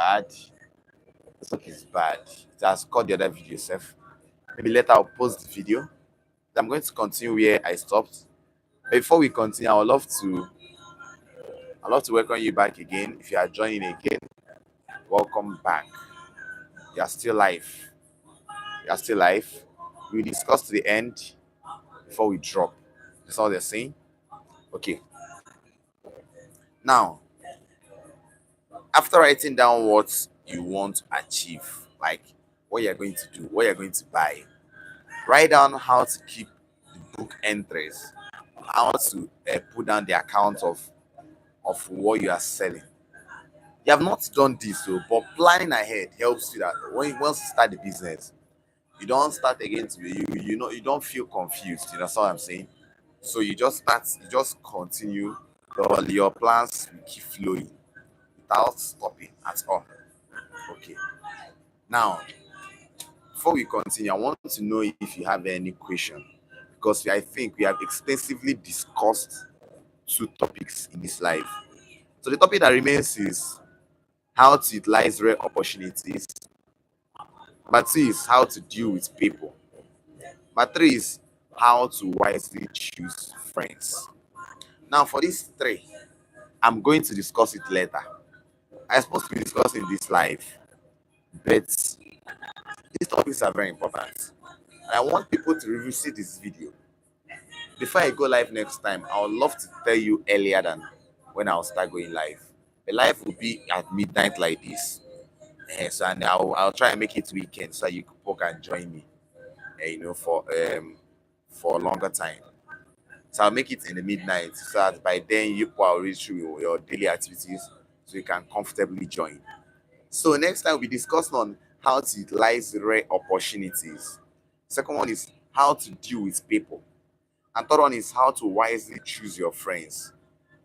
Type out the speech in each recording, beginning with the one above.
bad. This work is bad. It has caught the other video self. Maybe later I'll post the video. I'm going to continue where I stopped. Before we continue, I'd love to welcome you back again. If you are joining again, welcome back. You are still live. You are still live. We discuss to the end before we drop. That's all they're saying. Okay. Now, after writing down what you want to achieve, like what you're going to do, what you're going to buy, write down how to keep the book entries, how to put down the account of what you are selling. You have not done this, so but planning ahead helps you that when you once you start the business, you don't start again to you don't feel confused. You know what I'm saying? So you just start, you just continue. Your plans will keep flowing without stopping at all. Okay. Now, before we continue, I want to know if you have any question because I think we have extensively discussed two topics in this life. So the topic that remains is how to utilize rare opportunities. Number two is how to deal with people. Number three is how to wisely choose friends. Now, for these three, I'm going to discuss it later. I'm supposed to be discussing this live, but these topics are very important. And I want people to revisit this video. Before I go live next time, I would love to tell you earlier than when I'll start going live. The live will be at midnight like this. So and I'll try and make it weekend so you people can join me, for a longer time. So I'll make it in the midnight so that by then you people are already through your daily activities so you can comfortably join. So next time we'll be discussing on how to utilize rare opportunities. Second one is how to deal with people. And third one is how to wisely choose your friends.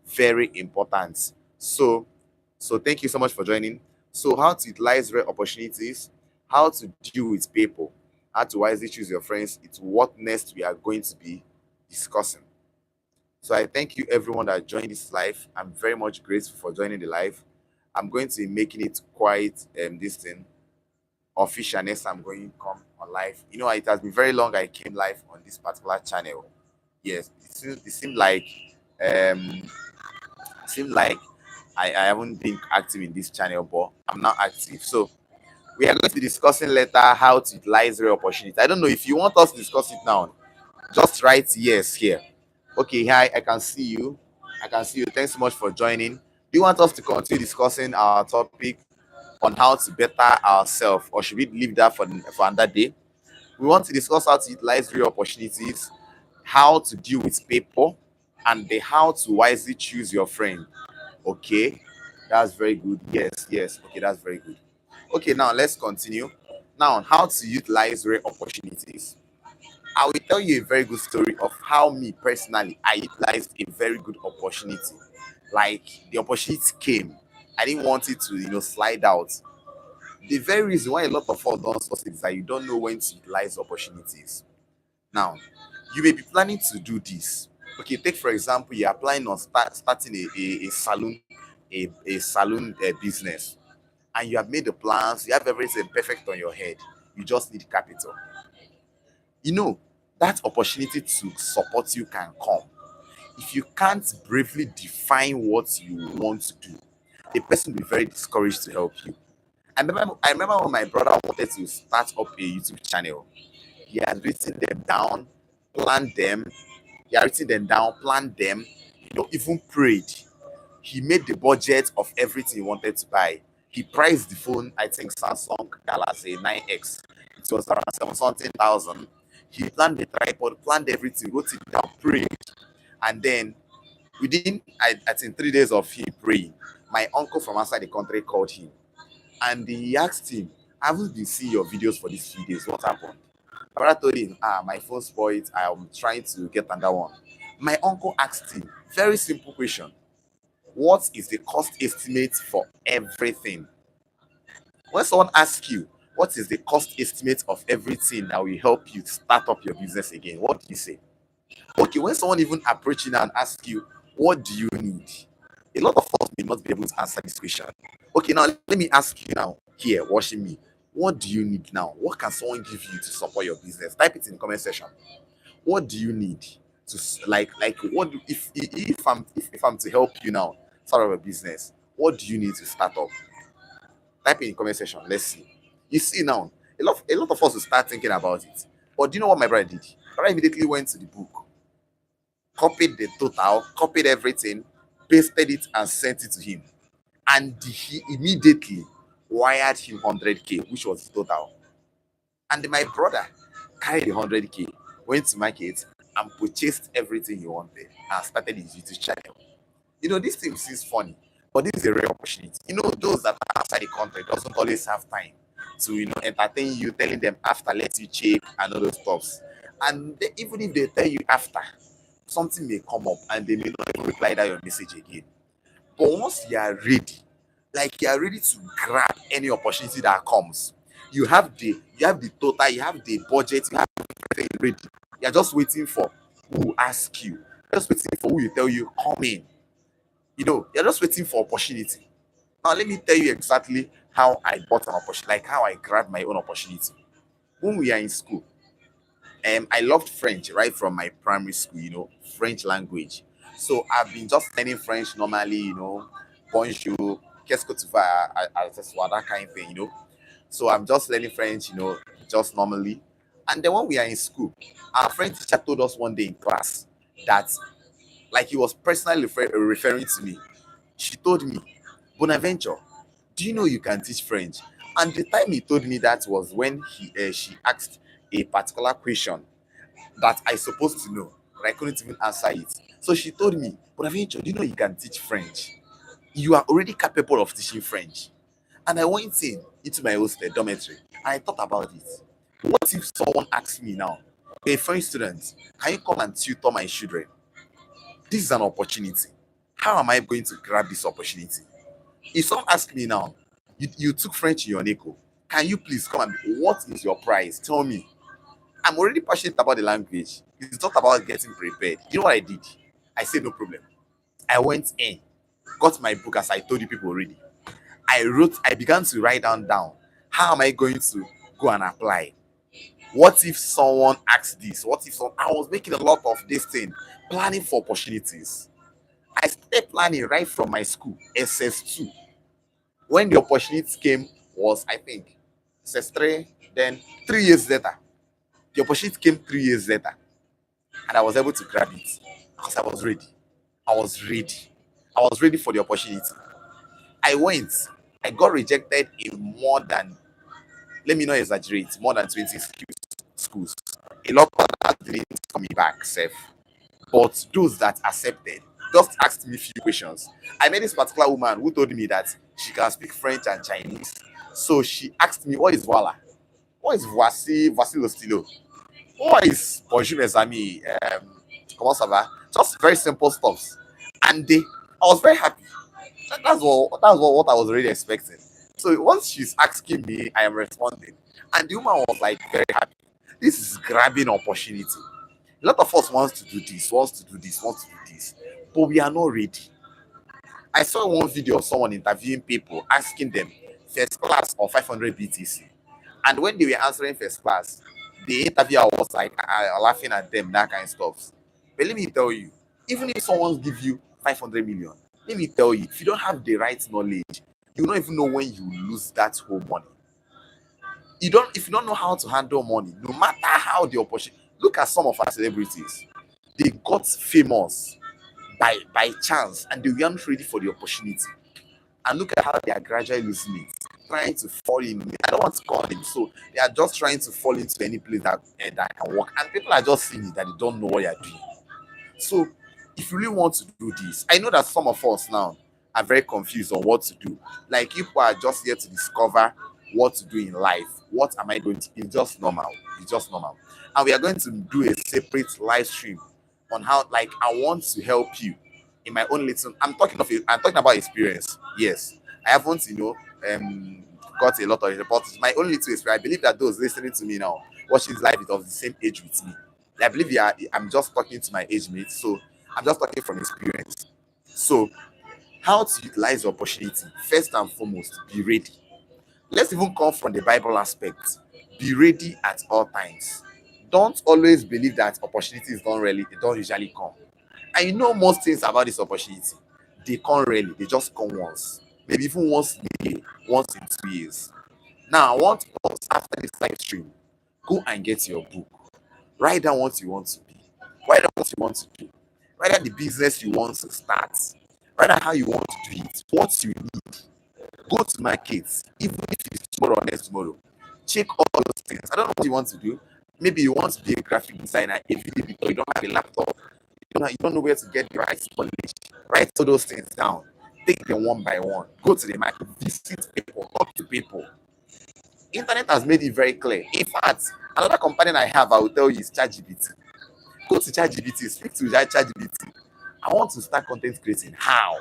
Very important. So thank you so much for joining. So how to utilize rare opportunities, how to deal with people, how to wisely choose your friends. It's what next we are going to be discussing. So I thank you everyone that joined this live. I'm very much grateful for joining the live. I'm going to be making it quite this thing official next time I'm going to come on live. You know, it has been very long I came live on this particular channel. Yes, it seemed like um I haven't been active in this channel, but I'm now active. So we are going to be discussing later how to utilize rare opportunity. I don't know if you want us to discuss it now. Just write yes here. Okay, hi, I can see you. I can see you. Thanks so much for joining. Do you want us to continue discussing our topic on how to better ourselves, or should we leave that for another day? We want to discuss how to utilize real opportunities, how to deal with people, and the how to wisely choose your friend. Okay, that's very good. Yes, yes. Okay, that's very good. Okay, now let's continue. Now, how to utilize rare opportunities. I will tell you a very good story of how me personally I utilized a very good opportunity. Like the opportunity came, I didn't want it to slide out. The very reason why a lot of us don't succeed is that you don't know when to utilize opportunities. Now, you may be planning to do this. Okay, take for example, you are planning on starting a salon, a salon business, and you have made the plans, you have everything perfect on your head. You just need capital. You know, that opportunity to support you can come. If you can't bravely define what you want to do, the person will be very discouraged to help you. I remember when my brother wanted to start up a YouTube channel. He has written them down, planned them. He had written them down, planned them, even prayed. He made the budget of everything he wanted to buy. He priced the phone, I think Samsung Galaxy 9X. It was around 7 something thousand. He planned the tripod, planned everything, wrote it down, prayed. And then within I think 3 days of him praying, my uncle from outside the country called him. And he asked him, I haven't been seeing your videos for these few days. What happened? My brother told him, my phone spoiled. I'm trying to get another one. My uncle asked him, very simple question. What is the cost estimate for everything? When someone asks you, what is the cost estimate of everything that will help you start up your business again? What do you say? Okay, when someone even approach you and ask you, what do you need? A lot of us may not be able to answer this question. Okay, now let me ask you now, here, watching me. What do you need now? What can someone give you to support your business? Type it in the comment section. What do you need to like what do, if I'm to help you now start up a business, what do you need to start up? Type in the comment section. Let's see. You see now, a lot of us will start thinking about it. But do you know what my brother did? My brother immediately went to the book, copied the total, copied everything, pasted it, and sent it to him. And he immediately wired him 100K, which was the total. And my brother carried the 100K, went to market, and purchased everything he wanted and started his YouTube channel. This thing seems funny, but this is a real opportunity. Those that are outside the country doesn't always have time to, entertain you, telling them after, let you check and all those stuffs. And even if they tell you after, something may come up and they may not even reply that your message again. But once you are ready, like you are ready to grab any opportunity that comes, you have the total, you have the budget, you have everything ready. You're just waiting for who will ask you, just waiting for who will tell you, come in. You're just waiting for opportunity. Now, let me tell you exactly how I bought an opportunity, like how I grabbed my own opportunity. When we are in school, I loved French right from my primary school, French language. So I've been just learning French normally, bonjour, qu'est-ce que tu vas, that kind of thing. So I'm just learning French, just normally. And then when we are in school, our French teacher told us one day in class that, like, he was personally referring to me. She told me, Bonaventure, do you know you can teach French? And the time he told me that was when she asked a particular question that I supposed to know, but I couldn't even answer it. So she told me, Bonaventure, do you know you can teach French? You are already capable of teaching French. And I went into my hostel dormitory and I thought about it. What if someone asks me now, a French student, can you come and tutor my children? This is an opportunity. How am I going to grab this opportunity? If someone asks me now, you took French in your NECO, can you please come and what is your price? Tell me. I'm already passionate about the language. It's not about getting prepared. You know what I did? I said no problem. I went in, got my book as I told you people already. I began to write down. How am I going to go and apply? What if someone asks this? I was making a lot of this thing, planning for opportunities. I started planning right from my school, SS2. When the opportunity came was, I think, SS3, then 3 years later. The opportunity came 3 years later, and I was able to grab it because I was ready. I was ready. I was ready for the opportunity. I went. I got rejected in more than, let me not exaggerate, more than 20 schools. A lot of that didn't come me back, safe. But those that accepted just asked me a few questions. I met this particular woman who told me that she can speak French and Chinese. So she asked me, what is voila? What is voici, voici le stylo? What is bonjour mes amis? Comment ça va? Just very simple stuff. And I was very happy. That's what I was really expecting. So once she's asking me, I am responding. And the woman was like very happy. This is grabbing opportunity. A lot of us wants to do this, wants to do this, wants to do this, but we are not ready. I saw one video of someone interviewing people, asking them first class or 500 BTC. And when they were answering first class, the interviewer was like laughing at them, that kind of stuff. But let me tell you, even if someone gives you 500 million, let me tell you, if you don't have the right knowledge, you don't even know when you lose that whole money. If you don't know how to handle money, no matter how the opportunity. Look at some of our celebrities. They got famous by chance and they weren't ready for the opportunity. And look at how they are gradually losing it, trying to fall in. I don't want to call them, so they are just trying to fall into any place that can work. And people are just seeing it that they don't know what they are doing. So if you really want to do this, I know that some of us now are very confused on what to do. Like people are just here to discover what to do in life. What am I going to? It's just normal. It's just normal. And we are going to do a separate live stream on how, like, I want to help you in my own little. I'm talking about experience. Yes, I haven't, got a lot of reports. My own little experience. I believe that those listening to me now, watching this live, is of the same age with me. I believe I'm just talking to my age mates, so I'm just talking from experience. So How to utilize opportunity? First and foremost, be ready. Let's even come from the Bible aspect. Be ready at all times. Don't always believe that opportunities don't usually come. And you know most things about this opportunity. They come rarely, they just come once. Maybe even once in a year, once in 2 years. Now, I want us after this live stream, go and get your book. Write down what you want to be. Write down what you want to do. Write down the business you want to start. Write down how you want to do it. What you need. Go to markets, even if it's tomorrow or next tomorrow. Check all those things. I don't know what you want to do. Maybe you want to be a graphic designer, a video editor, you don't have a laptop, you don't know where to get the right knowledge. Write all those things down. Take them one by one. Go to the market, visit people, talk to people. Internet has made it very clear. In fact, another company I have, I will tell you, is ChatGPT. Go to ChatGPT, speak to ChatGPT. I want to start content creating. How?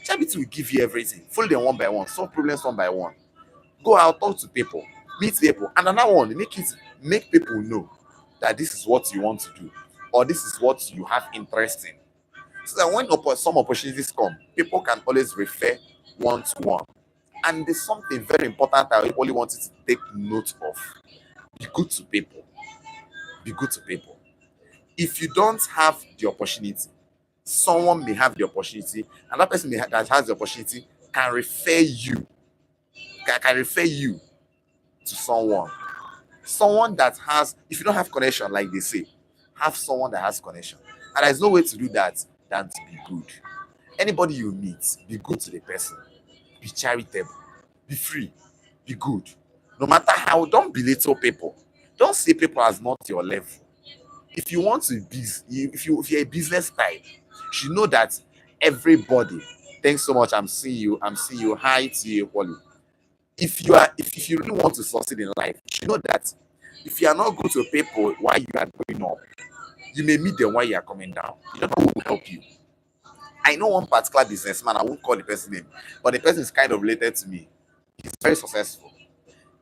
ChatGPT will give you everything. Follow them one by one. Solve problems one by one. Go out, talk to people, meet people. And another one, make people know that this is what you want to do, or this is what you have interest in. So that when some opportunities come, people can always refer one to one. And there's something very important I only want you to take note of. Be good to people. Be good to people. If you don't have the opportunity, someone may have the opportunity, and that person that has the opportunity can refer you, can refer you to someone that has. If you don't have connection, like they say, have someone that has connection. And there's no way to do that than to be good. Anybody you meet, be good to the person. Be charitable. Be free. Be good. No matter how, don't belittle people. Don't see people as not your level. If you want to be, if you're a business type, you should know that everybody. Thanks so much. I'm seeing you. I'm seeing you. Hi to you, Wally. If you really want to succeed in life, you should know that if you are not good to people while you are going up, you may meet them while you are coming down. You don't know who will help you. I know one particular businessman, I won't call the person name, but the person is kind of related to me. He's very successful.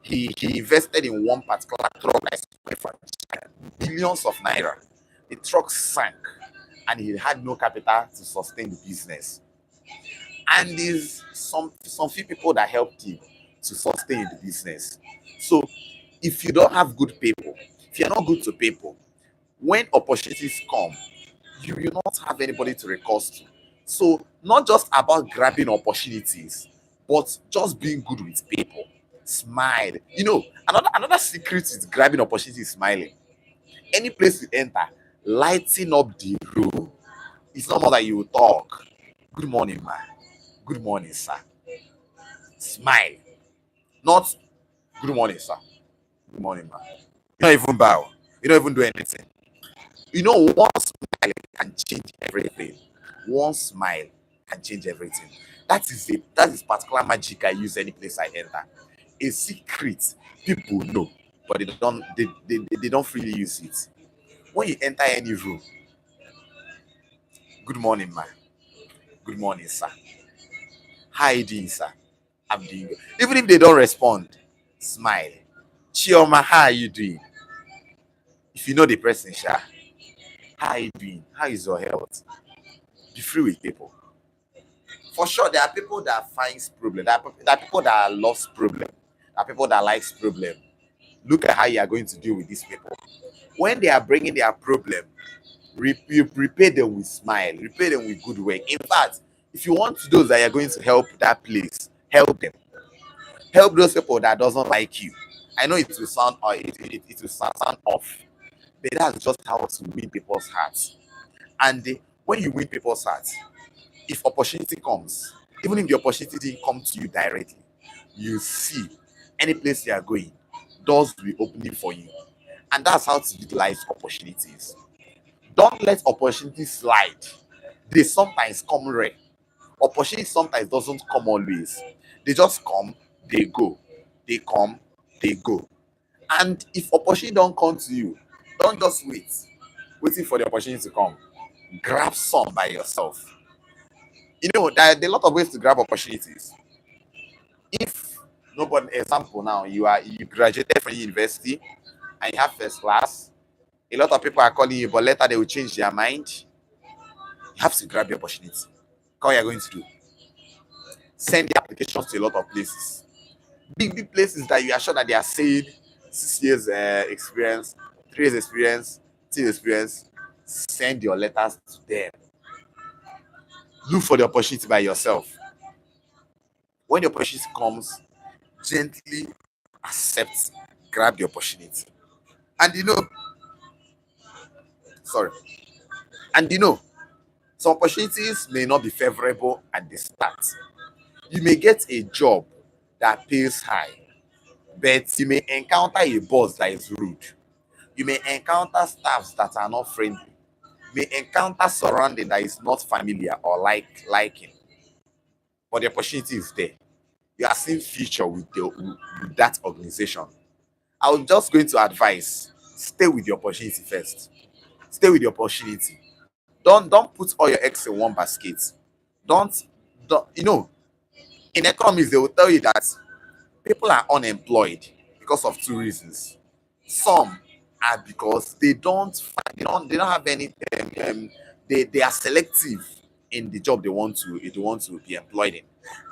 He invested in one particular truck I sold for billions of naira. The truck sank and he had no capital to sustain the business. And there's some few people that helped him to sustain the business. So if you don't have good people, if you're not good to people, when opportunities come, you will not have anybody to recourse to. So not just about grabbing opportunities, but just being good with people. Smile. You know, another secret is grabbing opportunities, smiling. Any place you enter, lighting up the room. It's not more that you will talk. Good morning, man. Good morning, sir. Smile. Not good morning, sir. Good morning, man. You don't even bow. You don't even do anything. You know, one smile can change everything. One smile can change everything. That is particular magic I use any place I enter. A secret people know, but they don't freely use it. When you enter any room, good morning, man. Good morning, sir. How are you doing, sir? I'm doing good. Even if they don't respond, smile. Chioma, how are you doing? If you know the person, Sha, how are you doing? How is your health? Be free with people. For sure, there are people that finds problem. There are people that loves problem. There are people that likes problem. Look at how you are going to deal with these people. When they are bringing their problem, you repay them with smile, repay them with good work. In fact, if you want those that are going to help that place, help them. Help those people that doesn't like you. I know it will sound or it will sound off, but that's just how to win people's hearts. And when you win people's hearts, if opportunity comes, even if the opportunity didn't come to you directly, you see any place you are going, doors will be opening for you. And that's how to utilize opportunities. Don't let opportunities slide. They sometimes come rare. Opportunity sometimes doesn't come always. They just come, they go. They come, they go. And if opportunity don't come to you, don't just waiting for the opportunity to come. Grab some by yourself. You know, there are a lot of ways to grab opportunities. If nobody, example now, you graduated from university and you have first class, a lot of people are calling you, but later they will change their mind. You have to grab the opportunity. What are you going to do? send the applications to a lot of places. Big places that you are sure that they are saying 6 years experience, 3 years experience, 2 years experience. Send your letters to them. Look for the opportunity by yourself. When the opportunity comes, gently accept, grab the opportunity. And sorry, and some opportunities may not be favorable at the start. You may get a job that pays high, but you may encounter a boss that is rude. You may encounter staffs that are not friendly. You may encounter surrounding that is not familiar or liking. But the opportunity is there. You are seeing future with that organization. I was just going to advise, stay with the opportunity first. Stay with the opportunity. Don't put all your eggs in one basket. Don't don't in economics they will tell you that people are unemployed because of two reasons. Some are because they don't have any they are selective in the job they want to be employed in.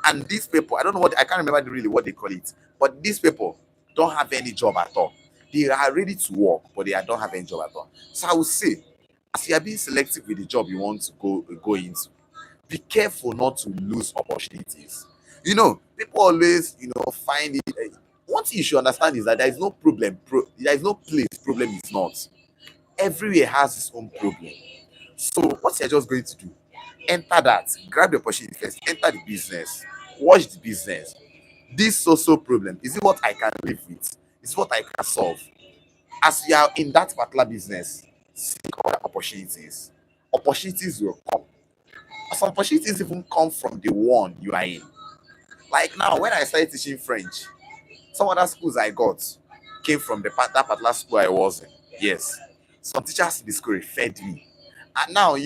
And these people, I don't know I can't remember really what they call it, but these people don't have any job at all. They are ready to work, but don't have any job at all. So I would say, as you are being selective with the job you want to go into, be careful not to lose opportunities. People always, find it. One thing you should understand is that there is no problem. There is no place problem is not. Everywhere has its own problem. So what you're just going to do, enter that, grab the opportunity first, enter the business, watch the business. This social problem, is it what I can live with? Is it what I can solve? As you are in that particular business, seek other opportunities. Opportunities will come. Some opportunities even come from the one you are in. Like now, when I started teaching French, some other schools I got came from that particular school I was in. Yes. Some teachers in the school referred me. And now,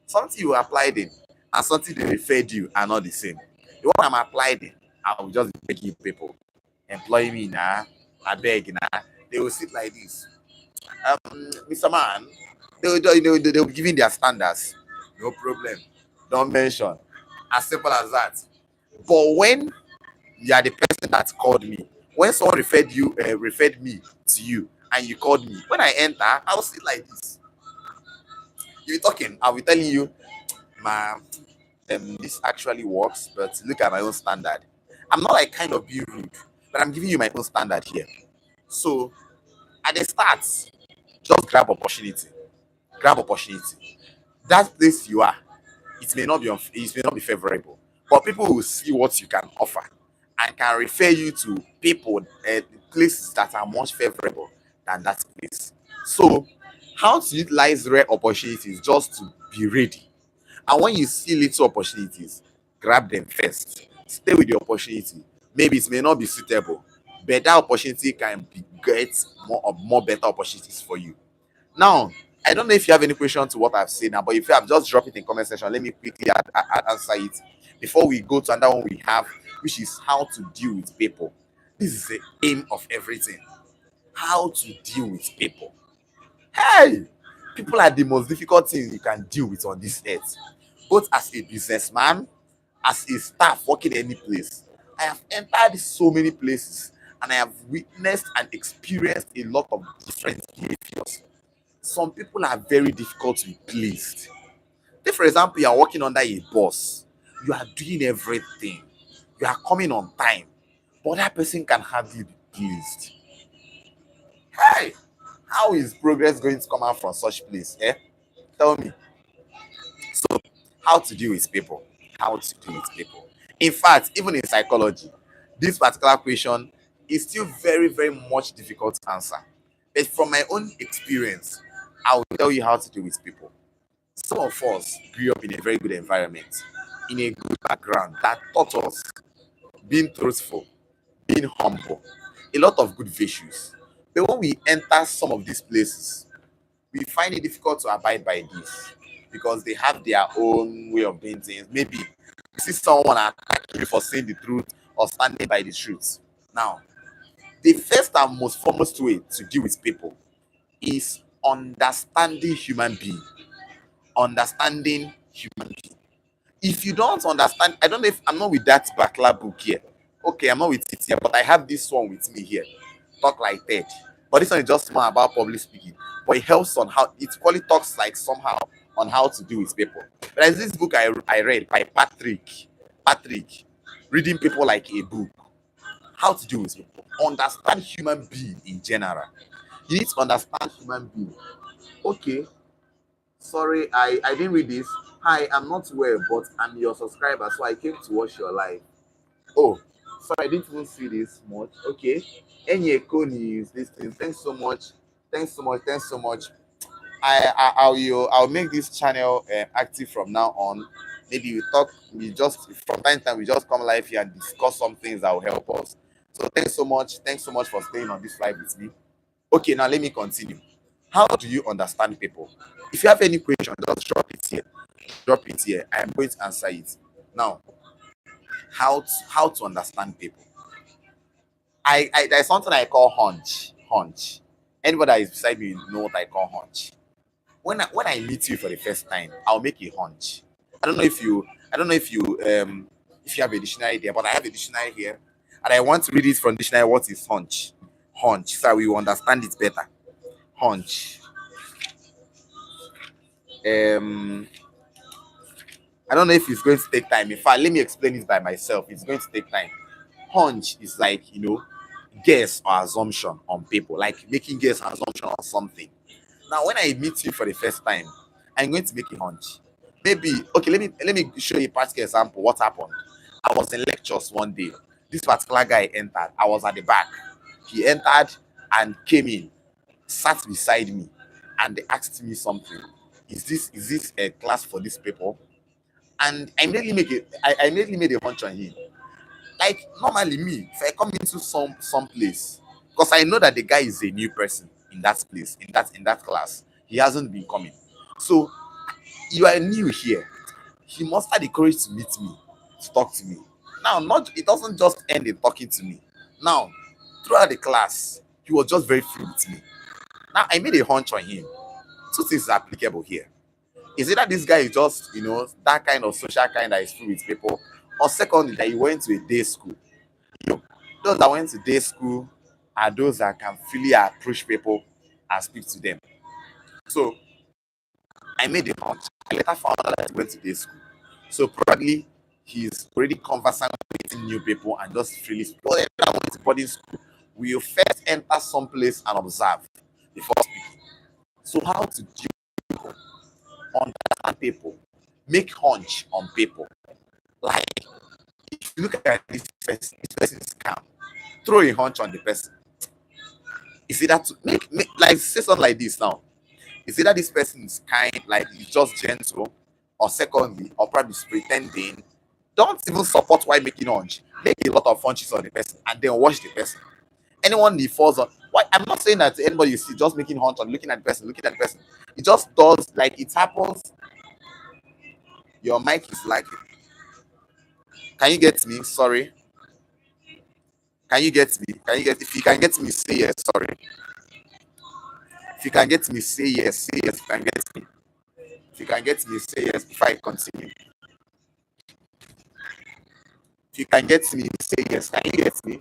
something you applied in and something they referred you are not the same. The one I'm applied in, I will just be begging people, employ me now, I beg now. They will sit like this. Mr. Man, they'll be giving their standards. No problem. Don't mention. As simple as that. But when you are the person that called me, when someone referred me to you, and you called me, when I enter, I'll sit like this. You're talking, I'll be telling you, ma'am, this actually works, but look at my own standard. I'm not like kind of being rude, but I'm giving you my own standard here. So at the start, just grab opportunity. Grab opportunity. That place you are, it may not be favorable, but people will see what you can offer and can refer you to people places that are much favorable than that place. So how to utilize rare opportunities, just to be ready. And when you see little opportunities, grab them first. Stay with the opportunity. Maybe it may not be suitable, but that opportunity can get more better opportunities for you. Now, I don't know if you have any question to what I've said now, but if you have, just drop it in comment section. Let me quickly answer it before we go to another one we have, which is how to deal with people. This is the aim of everything. How to deal with people. Hey, people are the most difficult thing you can deal with on this earth. Both as a businessman, as a staff working any place. I have entered so many places and I have witnessed and experienced a lot of different behaviors. Some people are very difficult to be pleased. Take for example, you are working under a boss. You are doing everything. You are coming on time. But that person can hardly be pleased. Hey, how is progress going to come out from such place? Tell me. So, how to deal with people? How to deal with people? In fact, even in psychology, this particular question is still very, very much difficult to answer. But from my own experience, I will tell you how to deal with people. Some of us grew up in a very good environment, in a good background that taught us being truthful, being humble, a lot of good virtues. But when we enter some of these places, we find it difficult to abide by this because they have their own way of doing things. Maybe you see someone attacking you for saying the truth or standing by the truth. Now, the first and most foremost way to deal with people is understanding human being. Understanding human being. If you don't understand, I don't know if I'm not with that Bakla book here. Okay, I'm not with it here, but I have this one with me here. Talk like that. But this one is just more about public speaking. But it helps on how it quality talks like somehow on how to do with people. But there's this book I read by Patrick. Patrick, reading people like a book. How to deal with people. Understand human being in general. You need to understand human being. Okay, sorry, I didn't read this. Hi, I'm not well, but I'm your subscriber, so I came to watch your live. Oh, sorry, I didn't even see this much. Okay. Enyeko news, this thing. Thanks so much. Thanks so much. Thanks so much. I'll make this channel active from now on. Maybe we just from time to time we just come live here and discuss some things that will help us. So thanks so much. Thanks so much for staying on this live with me. Okay, now let me continue. How do you understand people? If you have any question, just drop it here. Drop it here. I am going to answer it. Now, how to understand people? I there's something I call hunch. Hunch. Anybody that is beside me know what I call hunch. When I meet you for the first time, I'll make a hunch. I don't know if you have a dictionary there, but I have a dictionary here, and I want to read it from dictionary. What is hunch? Hunch, so we will understand it better. Hunch. Um, I don't know if it's going to take time. In fact, let me explain it by myself. It's going to take time. Hunch is like guess or assumption on people, like making guess or assumption on something. Now, when I meet you for the first time, I'm going to make a hunch. Maybe okay. Let me show you a practical example. What happened? I was in lectures one day. This particular guy entered. I was at the back. He entered and came in, sat beside me, and they asked me something. Is this a class for these people? And I immediately made a hunch on him. Like normally me, if I come into some place, because I know that the guy is a new person in that place, in that class, he hasn't been coming. So you are new here. He must have the courage to meet me, to talk to me. Now, not it doesn't just end in talking to me. Now, throughout the class, he was just very free with me. Now I made a hunch on him. Two things are applicable here. Is it that this guy is just, that kind of social kind that is free with people? Or secondly, that he went to a day school. You know, those that went to day school are those that can freely approach people and speak to them. So I made a hunch. I later found out that he went to day school. So probably he's already conversant with new people and just freely speak. Well, everyone went to boarding school. We will first enter some place and observe before speaking. So how to do understand people, make hunch on people. Like if you look at this person is calm. Throw a hunch on the person. Is it that to make like say something like this now? Is it that this person is kind, like he's just gentle, or secondly, or probably is pretending? Don't even support why making hunch. Make a lot of hunches on the person and then watch the person. Anyone he falls on. Why I'm not saying that anybody you see just making hunch on looking at the person, looking at the person. It just does like it happens. Your mic is lagging. Can you get me? Sorry. Can you get me? Can you get if you can get me, say yes. Sorry. If you can get me, say yes. Say yes. If you can get me. If you can get me, say yes before I continue. If you can get me, say yes. Can you get me?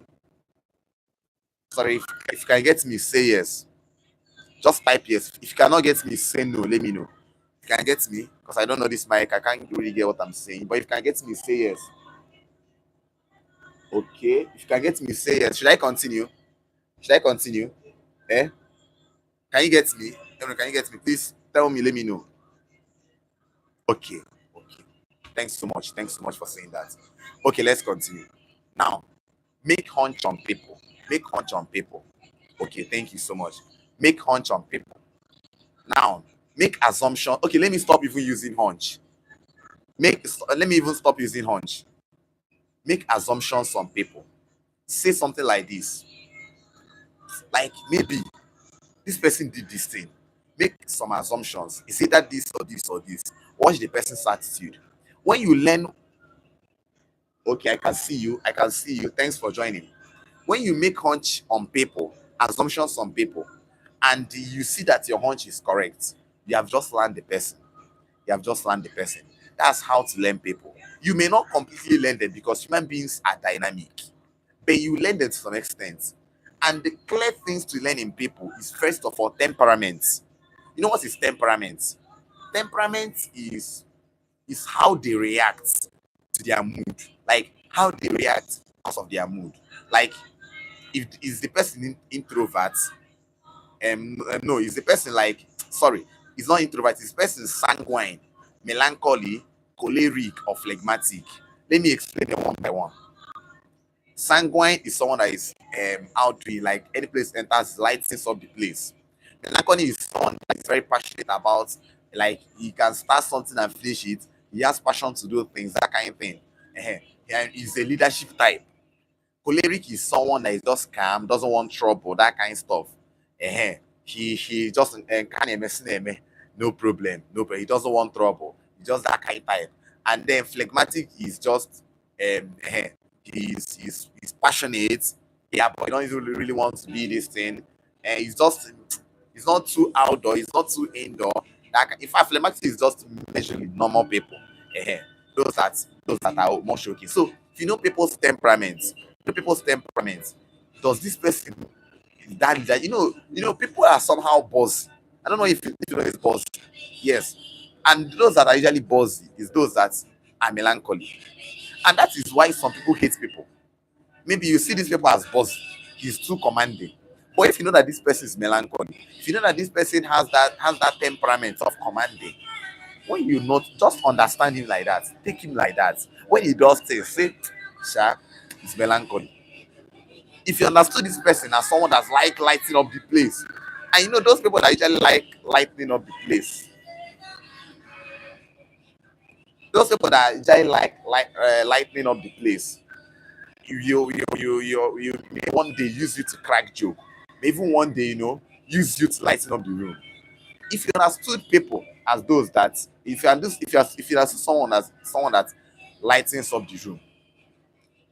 Sorry, if you can get me, say yes. Just type yes. If you cannot get me, say no. Let me know. If you can get me, because I don't know this mic, I can't really get what I'm saying. But if you can get me, say yes. Okay. If you can get me, say yes. Should I continue? Should I continue? Eh? Can you get me? Can you get me? Please tell me, let me know. Okay. Okay. Thanks so much. Thanks so much for saying that. Okay, let's continue. Now, make hunch on people. Make hunch on people. Okay, thank you so much. Make hunch on people. Now, make assumption. Okay, let me stop even using hunch. Let me even stop using hunch. Make assumptions on people. Say something like this. Like maybe this person did this thing. Make some assumptions. Is it that this or this or this? Watch the person's attitude. When you learn, okay, I can see you. I can see you. Thanks for joining. When you make hunch on people, assumptions on people, and you see that your hunch is correct, you have just learned the person. You have just learned the person. That's how to learn people. You may not completely learn them because human beings are dynamic, but you learn them to some extent. And the clear things to learn in people is first of all temperament. You know what is temperament? Temperament is how they react to their mood, like how they react because of their mood. Like if is the person introvert, no, is the person like sorry, it's not introvert, is the person sanguine, melancholy, choleric, or phlegmatic? Let me explain them one by one. Sanguine is someone that is outdoing, like any place enters, lightens up the place. Melancholy is someone that is very passionate about, like he can start something and finish it. He has passion to do things, that kind of thing. And he's a leadership type. Choleric is someone that is just calm, doesn't want trouble, that kind of stuff. He just no problem, no problem. He doesn't want trouble. He just that kind of type. And then phlegmatic is just he's passionate, yeah, but he don't really want to be this thing. And he's not too outdoor, he's not too indoor. In fact, phlegmatic is just measuring normal people. Eh, those that are more shocking. So if you know people's temperaments, does this person that people are somehow bossy. I don't know if you know it's bossy. Yes. And those that are usually bossy is those that are melancholy. And that is why some people hate people. Maybe you see these people as bossy, he's too commanding. But if you know that this person is melancholy, if you know that this person has that temperament of commanding, when you not just understand him like that, take him like that. When he does things, say, Sha, it's melancholy. If you understood this person as someone that's like lighting up the place, and you know those people that usually like lighting up the place, those people that usually like lighting up the place, you may one day use you to crack joke, may even one day use you to lighten up the room. If you understood people as those that, if you understood someone that lightens up the room,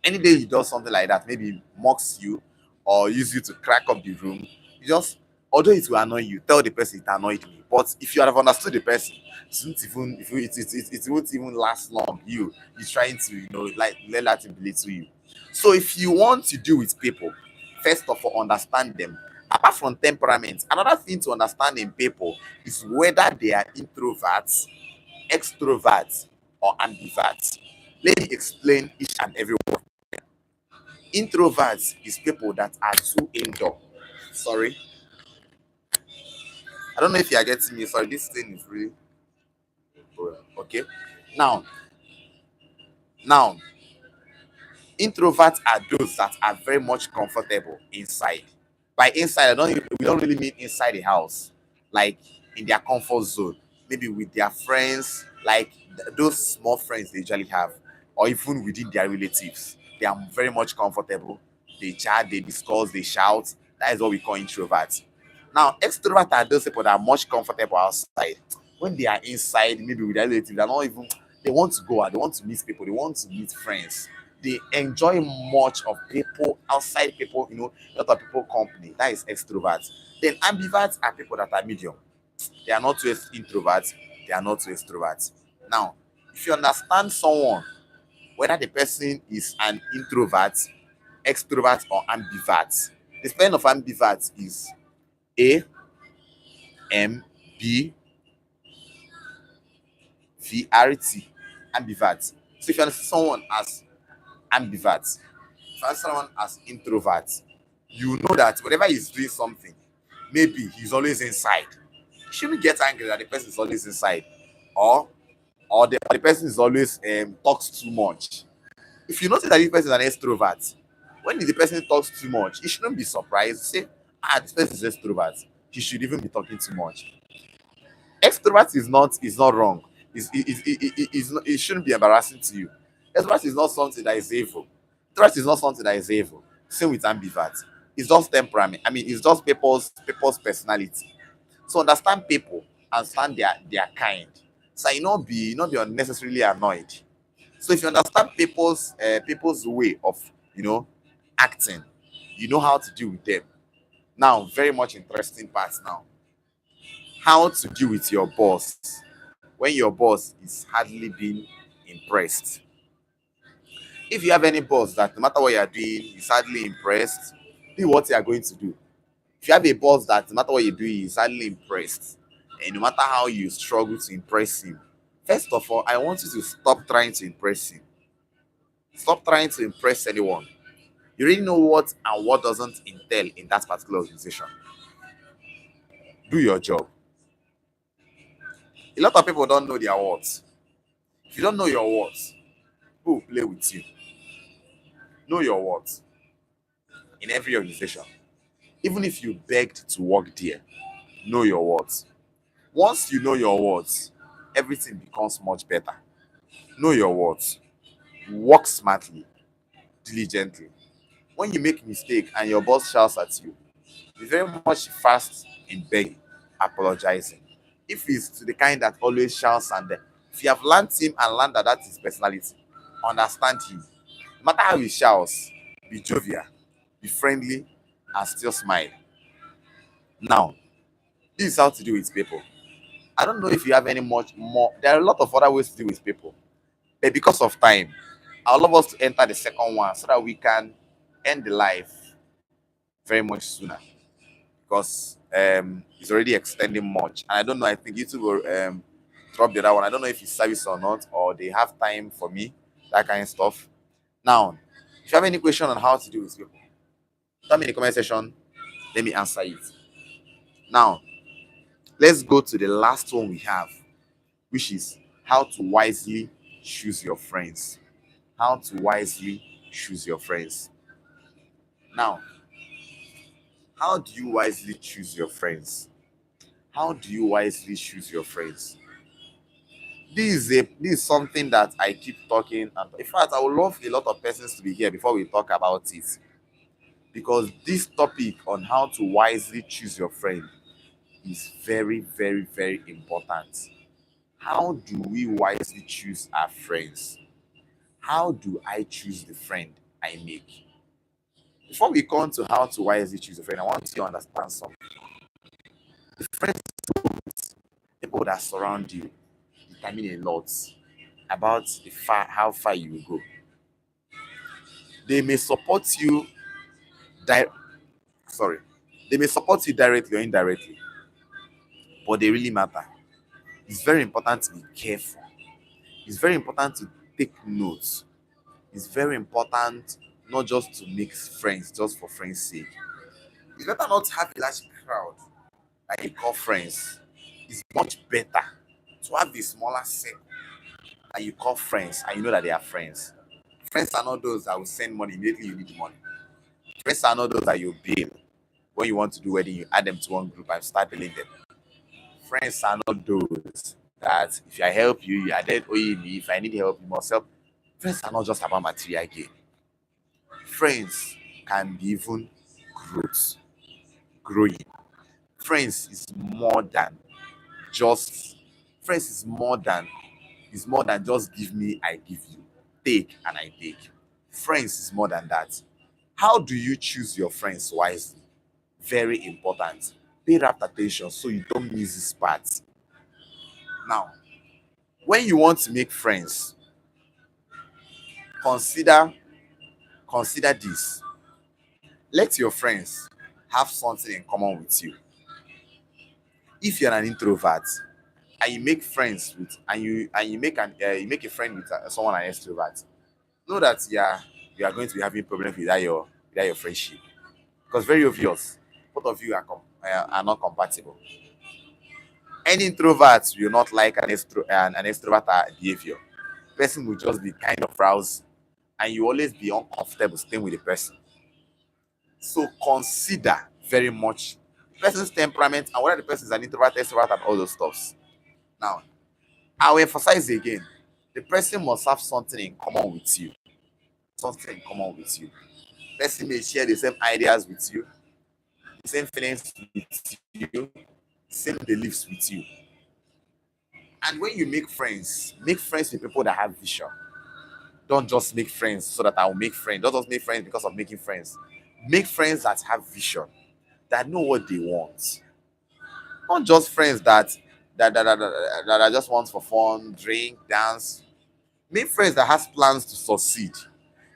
any day he does something like that, maybe mocks you or use you to crack up the room, you just, although it will annoy you, tell the person it annoyed me. But if you have understood the person, it won't even it won't even last long. He's trying to like let that thing belittle you. So if you want to deal with people, first of all understand them. Apart from temperament, another thing to understand in people is whether they are introverts, extroverts, or ambiverts. Let me explain each and every one. Introverts is people that are too indoor. Sorry, I don't know if you are getting me. Sorry, this thing is really okay. Now, now, introverts are those that are very much comfortable inside. By inside, we don't really mean inside the house, like in their comfort zone, maybe with their friends, like those small friends they usually have, or even within their relatives. They are very much comfortable. They chat, they discuss, they shout. That is what we call introverts. Now, extroverts are those people that are much comfortable outside. When they are inside, maybe with their relatives, they're not even, they want to go out, they want to meet people, they want to meet friends. They enjoy much of people, outside people, a lot of people company. That is extroverts. Then ambiverts are people that are medium. They are not too introverts, they are not too extroverts. Now, if you understand someone, whether the person is an introvert, extrovert, or ambivert, the spelling of ambivert is AMBVRT, ambivert. So if you understand someone as ambivert, if you understand someone as introvert, you know that whenever he's doing something, maybe he's always inside. You shouldn't get angry that the person is always inside, or the person is always talks too much. If you notice that this person is an extrovert, when the person talks too much, you shouldn't be surprised. Say, this person is extrovert. He should even be talking too much. Extrovert is not wrong. It shouldn't be embarrassing to you. Extrovert is not something that is evil. Extrovert is not something that is evil. Same with ambivert. It's just temperament. I mean, it's just people's personality. So understand people, understand their kind. So you not be unnecessarily annoyed. So if you understand people's way of acting, you know how to deal with them. Now, very much interesting part now. How to deal with your boss. when your boss is hardly being impressed. If you have any boss that no matter what you are doing, is hardly impressed, do what you are going to do. If you have a boss that no matter what you do, is hardly impressed, and no matter how you struggle to impress him, first of all, I want you to stop trying to impress him. Stop trying to impress anyone. You really know what and what doesn't entail in that particular organization. Do your job. A lot of people don't know their words. If you don't know your words, who will play with you? Know your words in every organization. Even if you begged to work there, know your words. Once you know your words, everything becomes much better. Know your words. Work smartly, diligently. When you make a mistake and your boss shouts at you, be very much fast in begging, apologizing. If he's to the kind that always shouts and if you have learned him and learned that that's his personality, understand him. No matter how he shouts, be jovial, be friendly, and still smile. Now, this is how to deal with people. I don't know if you have any much more. There are a lot of other ways to deal with people, but because of time, I would love us to enter the second one so that we can end the life very much sooner because it's already extending much. And I don't know. I think YouTube will drop the other one. I don't know if it's service or not, or they have time for me, that kind of stuff. Now, if you have any question on how to deal with people, tell me in the comment section. Let me answer it. Now, let's go to the last one we have, which is how to wisely choose your friends. How to wisely choose your friends. Now, how do you wisely choose your friends? How do you wisely choose your friends? This is something that I keep talking, and in fact, I would love a lot of persons to be here before we talk about it, because this topic on how to wisely choose your friend is very, very, very important. How do we wisely choose our friends? How do I choose the friend I make? Before we come to how to wisely choose a friend, I want you to understand something. The friends, people that surround you, determine a lot about how far you will go. They may support you, di- sorry, they may support you directly or indirectly, but they really matter. It's very important to be careful. It's very important to take notes. It's very important not just to make friends just for friends' sake. It's better not to have a large crowd that you call friends. It's much better to have a smaller circle that you call friends and you know that they are friends. Friends are not those that will send money immediately you need the money. Friends are not those that you bill. When you want to do wedding, you add them to one group and start billing them. Friends are not those that if I help you, you are dead owing me. If I need help, you must help. Friends are not just about material gain. Friends can be even growth, growing. Friends is more than just friends is more than just give me, I give you. Take and I take. Friends is more than that. How do you choose your friends wisely? Very important. Pay rapt attention so you don't miss this part. Now, when you want to make friends, consider consider this. Let your friends have something in common with you. If you're an introvert and you make friends with and you make a friend with someone an extrovert, know that you are going to be having problems without your friendship because very obvious both of you are not compatible. Any introvert will not like an extrovert behavior. Person will just be kind of roused and you always be uncomfortable staying with the person. So consider very much the person's temperament and whether the person is an introvert, extrovert, and all those stuffs. Now, I will emphasize again: the person must have something in common with you. Something in common with you. Person may share the same ideas with you, the same feelings with you, same beliefs with you. And when you make friends with people that have vision. Don't just make friends so that I will make friends. Don't just make friends because of making friends. Make friends that have vision, that know what they want. Not just friends that that just want for fun, drink, dance. Make friends that has plans to succeed.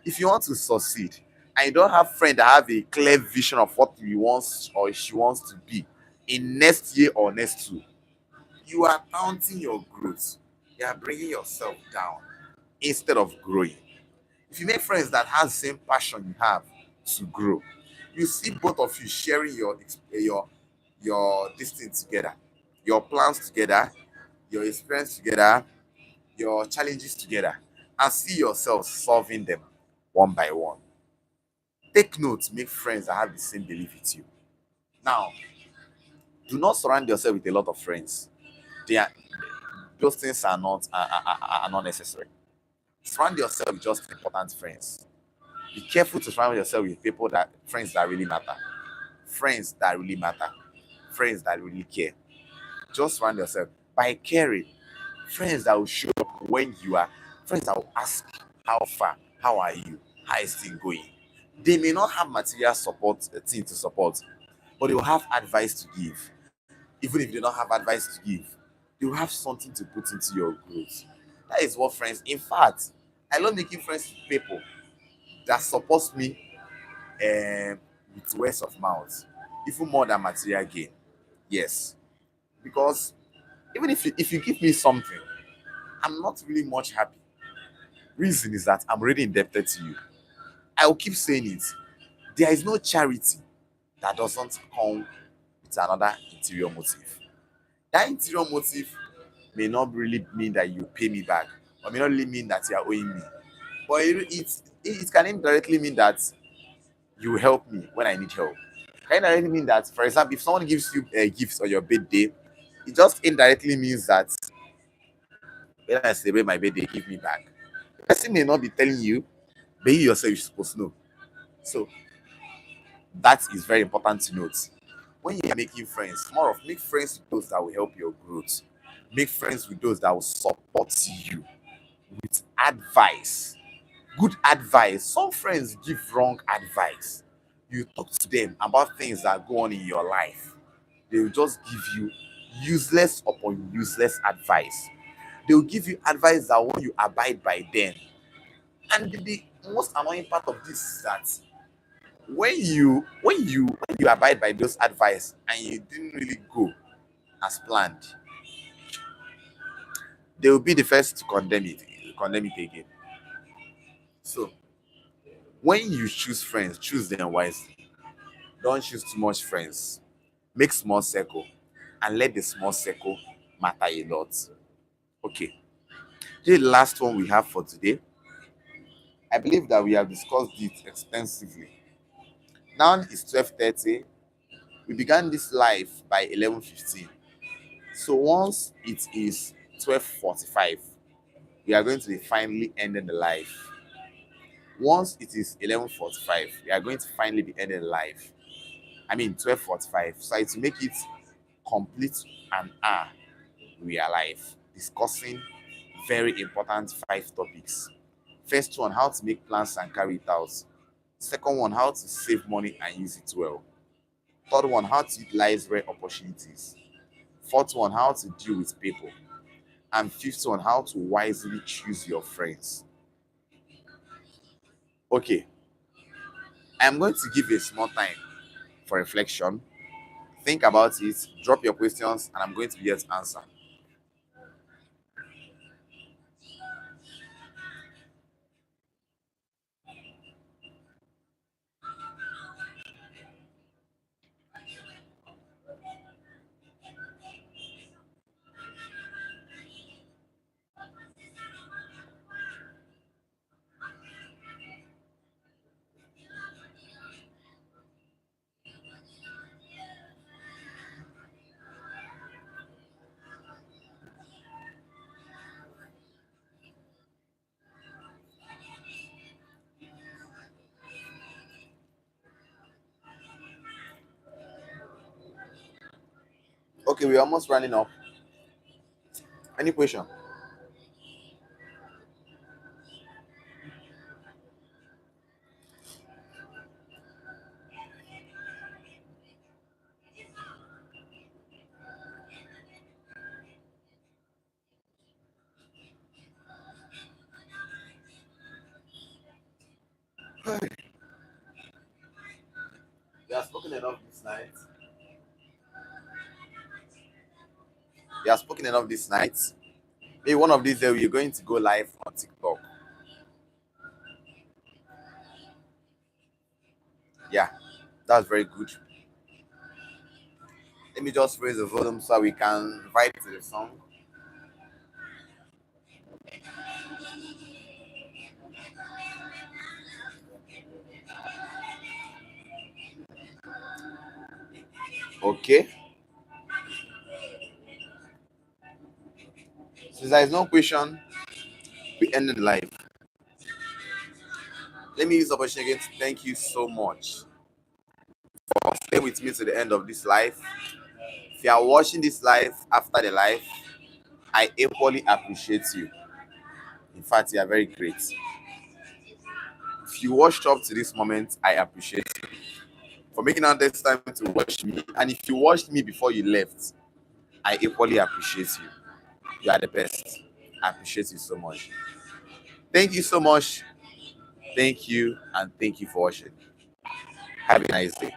If you want to succeed and you don't have friends that have a clear vision of what you want or she wants to be in next year or next two, you are counting your growth. You are bringing yourself down instead of growing. If you make friends that have the same passion you have to grow, you see both of you sharing your distance together, your plans together, your experience together, your challenges together, and see yourself solving them one by one. Take note, make friends that have the same belief with you. Now, do not surround yourself with a lot of friends. They are, those things are not necessary. Surround yourself with just important friends. Be careful to surround yourself with people that friends that really matter. Friends that really matter. Friends that really care. Just surround yourself by caring. Friends that will show up when you are. Friends that will ask how far, how are you, how is things going. They may not have material support, a team to support, but they will have advice to give. Even if they don't have advice to give, they will have something to put into your growth. That is what friends. In fact, I love making friends with people that supports me with words of mouth, even more than material gain. Yes, because even if you give me something, I'm not really much happy. Reason is that I'm already indebted to you. I will keep saying it. There is no charity that doesn't come with another interior motive. That interior motive may not really mean that you pay me back, or may not really mean that you are owing me. But it can indirectly mean that you help me when I need help. Can indirectly mean that, for example, if someone gives you a gift on your birthday, it just indirectly means that when I celebrate my birthday, give me back. The person may not be telling you, but you yourself you're supposed to know. So that is very important to note. When you're making friends, more of make friends with those that will help your growth. Make friends with those that will support you with advice. Good advice. Some friends give wrong advice. You talk to them about things that go on in your life. They will just give you useless upon useless advice. They will give you advice that when you abide by them. And the most annoying part of this is that when you abide by those advice and you didn't really go as planned, they will be the first to condemn it again. So when you choose friends, choose them wisely. Don't choose too much friends. Make small circle and let the small circle matter a lot. Okay. The last one we have for today. I believe that we have discussed it extensively. Now it's 12:30. We began this live by 11:15. So once it is 12:45, we are going to be finally ending the live. Once it is 11:45, we are going to finally be ending the live. I mean 12:45. So to make it complete an hour, we are live discussing very important five topics. First one, how to make plans and carry it out. Second one, how to save money and use it well. Third one, how to utilize rare opportunities. Fourth one, how to deal with people. And fifth one, how to wisely choose your friends. Okay, I'm going to give you a small time for reflection. Think about it, drop your questions, and I'm going to be here to answer. Okay, we're almost running up. Any question? spoken enough this night. We have spoken enough this night. Maybe one of these days we're going to go live on TikTok. Yeah, that's very good. Let me just raise the volume so we can vibe to the song. Okay. Since there is no question, we ended live. Let me use the opportunity again to thank you so much for staying with me to the end of this live. If you are watching this live after the live, I equally appreciate you. In fact, you are very great. If you watched up to this moment, I appreciate you for making out this time to watch me. And if you watched me before you left, I equally appreciate you. You are the best. I appreciate you so much. Thank you so much. Thank you, and thank you for watching. Have a nice day.